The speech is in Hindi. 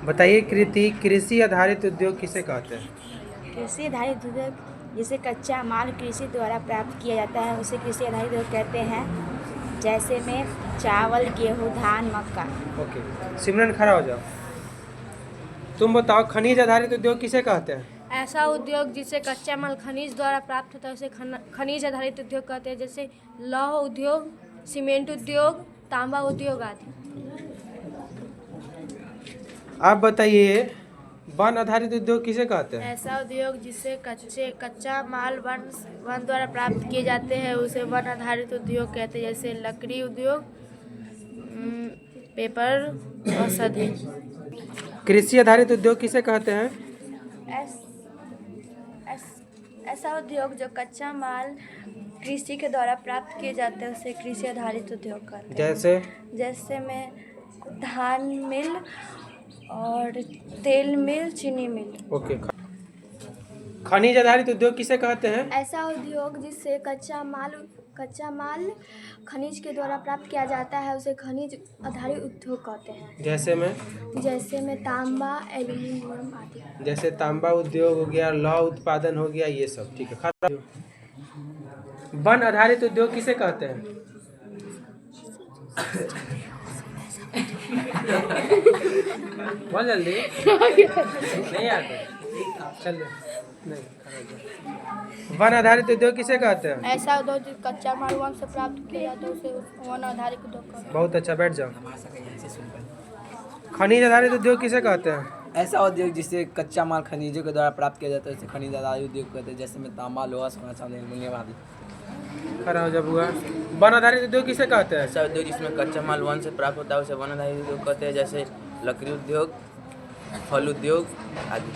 बताइए कृति, कृषि आधारित उद्योग किसे कहते हैं? कृषि आधारित उद्योग जिसे कच्चा माल कृषि द्वारा प्राप्त किया जाता है उसे कृषि आधारित उद्योग कहते हैं। जैसे में चावल, गेहूँ, धान, मक्का। ओके, सिमरन खड़ा हो जाओ। तुम बताओ खनिज आधारित उद्योग किसे कहते हैं? ऐसा उद्योग जिसे कच्चा माल खनिज द्वारा प्राप्त होता है उसे खनिज आधारित उद्योग कहते हैं। जैसे लौह उद्योग, सीमेंट उद्योग, तांबा उद्योग आदि। आप बताइए वन आधारित उद्योग किसे कहते हैं? ऐसा उद्योग जिसे कच्चा माल वन द्वारा प्राप्त किए जाते हैं उसे वन आधारित उद्योग कहते हैं। जैसे लकड़ी उद्योग, पेपर, औषधि। कृषि आधारित उद्योग किसे कहते हैं? ऐसा उद्योग जो कच्चा माल कृषि के द्वारा प्राप्त किए जाते हैं उसे कृषि आधारित उद्योग कहते हैं। जैसे में धान मिल और तेल मिल, चीनी मिल। ओके। खनिज आधारित उद्योग किसे कहते हैं? ऐसा उद्योग जिससे कच्चा माल खनिज के द्वारा प्राप्त किया जाता है उसे खनिज आधारित उद्योग कहते हैं। जैसे में तांबा, एल्यूमीनियम आदि। जैसे तांबा उद्योग हो गया, लौह उत्पादन हो गया, ये सब। ठीक है। वन आधारित उद्योग किसे कहते हैं? बहुत जल्दी नहीं आते। चलिए नहीं। वन आधारित उद्योग किसे कहते हैं? ऐसा उद्योग जो कच्चा माल वन से प्राप्त किया जाता है उसे वन आधारित उद्योग कहते हैं। बहुत अच्छा, बैठ जाओ। खनिज आधारित उद्योग किसे कहते हैं? ऐसा उद्योग जिससे कच्चा माल खनिजों के द्वारा प्राप्त किया जाता है उसे खनिज आधारित उद्योग कहते हैं। जैसे में तांबा, लोहा, सोना, चांदी, एल्युमिनियम आदि। खड़ा हो जब हुआ। वन आधारित उद्योग किसे कहते हैं? ऐसा उद्योग जिसमें कच्चा माल वन से प्राप्त होता है उसे वन आधारित उद्योग कहते हैं। जैसे लकड़ी उद्योग, फल उद्योग आदि।